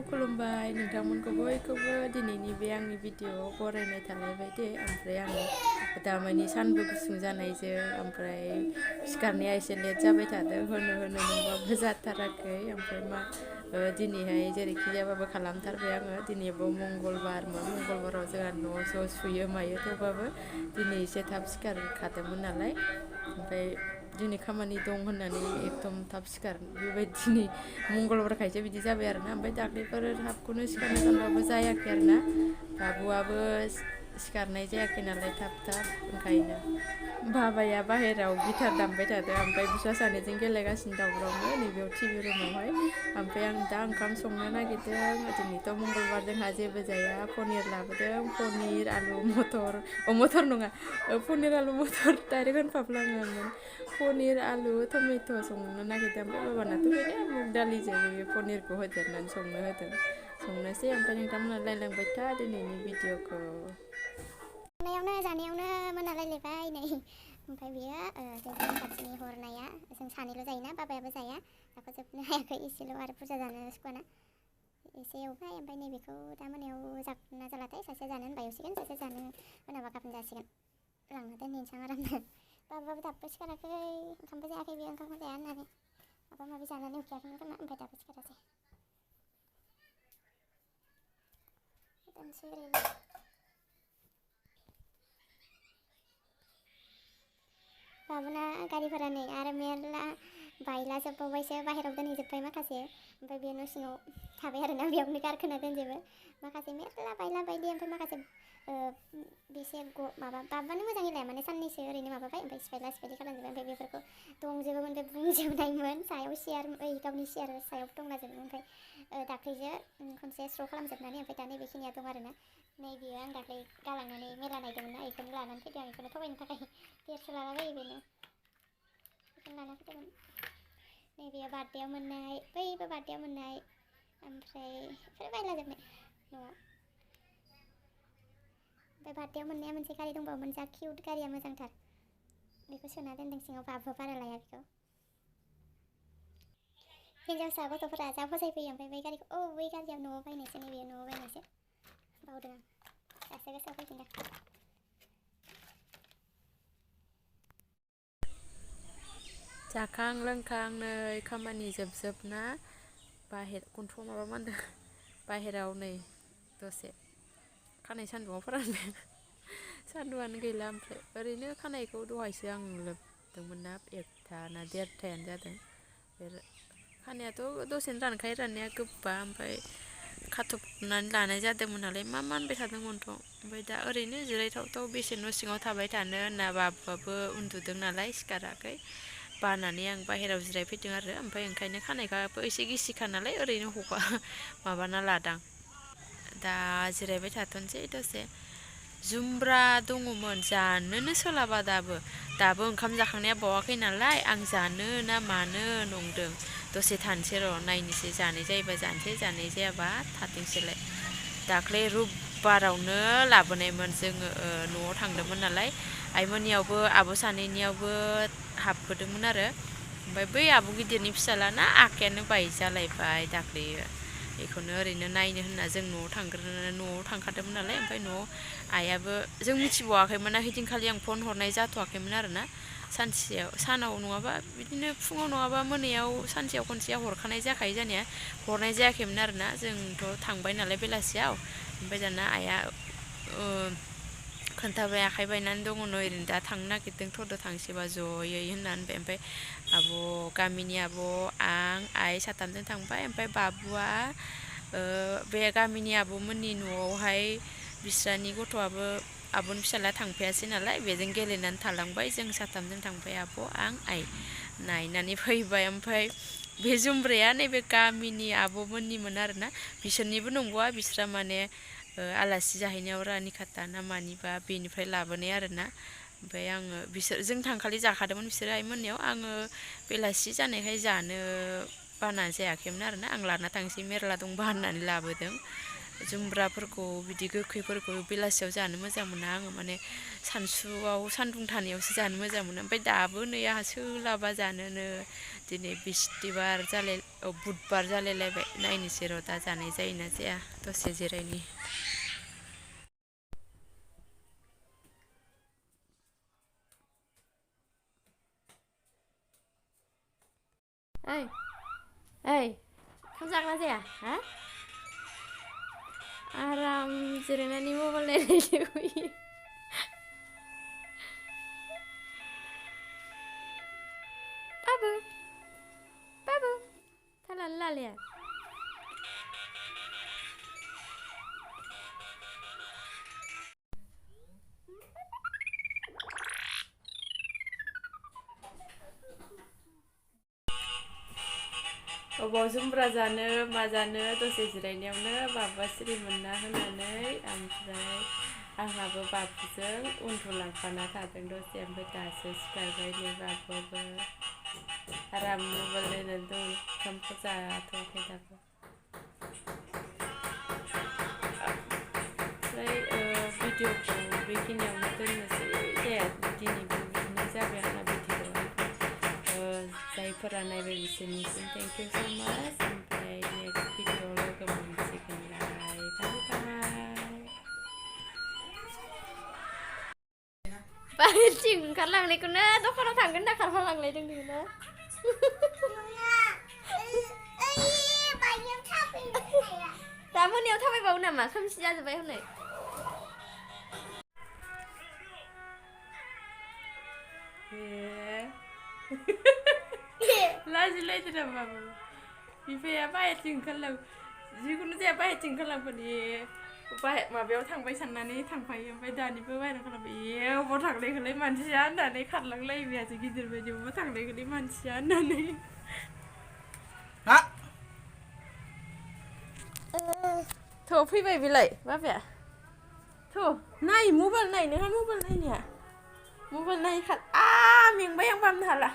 खुलुमबाय नोंथांमोनखौ बयखौबो दिनैनि बे आंनि भिडिअ'आव बरायनाय थालायबाय दे। ओमफ्राय आं दामानि सानबो गुसुं जानायजों ओमफ्राय सिखारनाया एसे लेट जाबाय थादों होनो नंबाबो जाथाराखै। ओमफ्राय दिनैहाय जेरैखि जायाबाबो खालामथारबाय आङो। दिनैबो मंगलबारमोन, मंगलबाराव जोंहा न' ज' सुयो मायो, थेवबाबो दिनै एसे थाब सिखारखादोंमोन नालाय। ओमफ्राय दिनै खामानि दं होननानै एकदम थाब सिखार बेबायदि दिनै मंगलबारखायसो बिदि जाबाय आरोना। ओमफ्राय दाख्लैफोर थाबखौनो सिखारनो सानबाबो जायाखै आरोना। बाबुआबो सिखारनाय जायाखै नालाय थाब ओंखायनो बाबाया बाहेरायाव गिटार दामबाय थादों। ओमफ्राय बिस्रा सानैजों गेलेगासिनो दावरावनो नैबेयाव टिभि रुमावहाय। ओमफ्राय आं दा ओंखाम संनो नागिरदों। दिनैथ' मंगलबार जोंहा जेबो जाया। पनिर लाबोदों, पनिर आलु मटर मटर नङा, पनिर आलु मटर डाइरेक्ट होनफाफ्लाङोमोन। पनिर आलु टमेट' संनो नागिरदों। ओमफ्राय बाबानाथ' बेनो मुग दालिजों बे पनिरखौ होदेरनानै संनो होदों। संनोसै। ओमफ्राय नोंथांमोना नायलांबाय था दिनैनि भिडिअ'खौ। जानायावनो मोनालायलायबाय नै। ओमफ्राय बियो जों खाथिनि हरनाया जों सानैल' जायोना, बाबायाबो जाया। दाखौ जोबनो हायाखै, एसेल' आरो बुरजा जानो सुखुवाना एसे एवबाय। ओमफ्राय नैबेखौ दा मोनायाव जागोन जालाथाय सासेया जानो होनबा एवसिगोन, सासेया जानो मोनाबा गाबोन जासिगोन। लांना दोनहैनोसै आं आरामनो। बाबाबो दाबो सिखाराखै, ओंखामबो जायाखै, बेयो ओंखामखौ जाया होननानै माबा माबि जानानै उखैयाखैमोन खोमा। ओमफ्राय दाबो सिखारासै। दोनसै ओरैनो। बाबुना गारिफोरा नै आरो मेरला बायला जोबबावबायसो, बाहेरायाव दोनहैजोब्बाय माखासे। ओमफ्राय बे न' सिङाव थाबाय आरोना, बेयावनो गारखोना दोनजोबो माखासे मेरला बायला बायलि। ओमफ्राय माखासे बेसे माबा बाबानो मोजाङै लाया माने साननैसो ओरैनो माबाबाय, ओमफ्राय सिफायला सिफायलि खालामजोब्बाय। ओमफ्य बेफोरखौ दंजोबोमोन, बे बुंजोबनायमोन सायाव सियार गावनि सियार सायाव दंलाजोबोमोन। ओमफ्राय दाख्लैसो खनसे स्र' खालामजोबनानै ओमफ्राय दा नैबेखिनिया दं आरोना। नैबेयो आं दाख्लै गालांनानै मेला नायदोंमोन ना, बेखौनो लानानै फैदों आं। बेखौनो थगायनो थाखाय 150 लालाबायो बेनो, बेखौनो लाना फैदोंमोन। नैबेयो बार्थडेआव मोननाय, बैबो बार्थडेआव मोननाय। ओमफ्राय बेफोर बायलाजोबनाय न'आव। ओमफ्राय बार्थडेआव मोननाया मोनसे गारि दंबावोमोन, जा किउट गारिया मोजांथार। बेखौ सोना दोन्दों सिङाव, बाबुआ बारा लाया बेखौ। हिन्जावसा गथ'फोरा जा फसायफैयो। ओमफ्राय बै गारिखौ बै गारिया न'आव बायनायसो, नैबेयो न'आव बायनायसो। बावदों आं, दासो गोसोआव फैफिनदों। जाखां लोंखां नै खामानि जोबना गन्थ'आव माबा मानदों, बाहेरायाव नै दसे खानाय सान्दुङाव फोराननो। सान्दुङानो गैला। ओमफ्राय ओरैनो खानायखौ दहायसो आं लोबदोंमोन ना, 1था ना 1:30 जादों। बे खानायाथ' दसेनो रानखायो, राननाया गोबा। ओमफ्राय खाथबनानै लानाय जादोंमोन नालाय, मा मानबाय थादोंमोनथ'। ओमफ्राय दा ओरैनो जिरायथावथाव बेसे न' सिङाव थाबाय थानो होनना बाबुआबो उन्दुदों नालाय, सिखाराखै। बानानै आं बाहेरायाव जिरायफैदों आरो। ओमफ्राय ओंखायनो खानायखौबो एसे गिसिखा नालाय ओरैनो माबाना लादां। दा जिरायबाय थाथ'नोसै दसे। जुमब्रा दङमोन, जानोनो सोलाबा दाबो ओंखाम जाखांनाया बावाखै नालाय, आं जानो ना मानो नंदों। दसे थानोसै र', नायनोसै, जानाय जायोबा जानोसै, जानाय जायाबा थाथोंसैलाय। दाख्लै रबिबारावनो लाबोनायमोन जोङो, न'आव थांदोंमोन नालाय। आइमोननियावबो आब' सानैनियावबो हाबबोदोंमोन आरो। ओमफ्राय बै आब' गिदिरनि फिसालाना आखायानो बायजालायबाय दाख्लैयो। बेखौनो ओरैनो नायनो होनना जों न'आव थांखादोंमोन नालाय। ओमफ्राय न'आव आइयाबो, जों मिथिबावाखैमोन ना, हैदिनखालि आं फन हरनाय जाथ'वाखैमोन आरोना। सानाव नङाबा बिदिनो फुङाव नङाबा मोनायाव सानसेयाव खनसेया हरखानाय जाखायो जानाया। हरनाय जायाखैमोन आरोना, जोंथ' थांबाय नालाय बेलासियाव। ओमफ्राय दाना आइया खोन्थाबाय, आखाइ बायनानै दङ नै, ओरैनो दा थांनो नागिरदों, थ'दो थांसैबा जयै होननानै। ओमफ्राय गामिनि आब', आं, आइ साथामजों थांबाय। ओमफ्राय बाबुआ बे गामिनि आब'मोननि न'आवहाय बिस्रानि गथ'आबो, आब'नि फिसाज्लाया थांफायासै नालाय, बेजों गेलेनानै थालांबाय। जों साथामजों थांबाय, आब', आं, आइ नायनानै फैबाय। ओमफ्राय बे जुमब्राया नैबे गामिनि आब'मोननिमोन आरोना, बिसोरनिबो नंबावा, बिस्रा माने आलासि जाहैनायाव रानिखाता ना मानिबा बेनिफ्राय लाबोनाय आरोना। ओमफ्राय जों थांखालि जाखादोंमोन बिसोरो आइमोननियाव। आङो बेलासि जानायखाय जानो बाना जायाखैमोन आरोना, आं लाना थांसै मेरला दंबा होननानै लाबोदों। जुमब्राफोरखौ बिदि गोखैफोरखौ बेलासियाव जानो मोजां मोना आङो, माने सानसुआव सान्दुं थानायावसो जानो मोजां मोनो। ओमफ्राय दाबो नै आंहा सोलाबा जानोनो, दिनै बिस्थिबार जालाय बुधबार जालायलायबाय नायनोसै र' दा जानाय जायोना जाया दसे जिरायनि ओइ ओइ ओंखाम जागोना जाया हा आराम जिरायनानै मबाइल नायनाय लुबैयो बाबु बाबु थालानो लालाया अबाव जुमब्रा जानो मा जानो दसे जिरायनायावनो बाबा सिरि मोनना होनानै ओमफ्राय आंहाबो बाबुजों उन्दुलांफाना थादों दसे ओमफ्राय दासो सिखारबाय नै बाबुआबो आराम मबाइल नायनानै दं ओंखामखौ जाथ'वाखै दाबो ओमफ्राय भिडिअखौ बेखिनियावनो दोननोसै जाया दिनैबो बिदिनो जाबाय आंना भिडिअआ जायफोरा नायबाय बिसोरनिसिम थेंक इउ स' माच ओमफ्राय नेक्स्ट भिडिअआव लोगो मोनसिगोनलाय बाय बाय बाहेरथिं ओंखारलांनायखौनो दखानाव थांगोन होनना खारफालांलायदों नोङो दा मोनायाव थाबायबावो नामा खोमसि जाजोब्बाय हनै लाजिलायदो नामा बिफाया बाहेरथिं ओंखारलां जिखुनु जाया बाहेरथिं ओंखारलांफानि माबायाव थांबाय साननानै थांफायो ओमफ्राय दानिबो बाहेरायाव खालामबाय अबाव थांनायखौलाय मानसिया होननानै खारलांलायबाय आरो गिदिर बायदि अबाव थांनायखौलाय मानसिया होननानै थ' फैबाय बेलाय बाबाया थ' नाय मबाइल नाय नोंहा मबाइल नायनाया मबाइल नायखाल मेंबाय आं बामनो हाला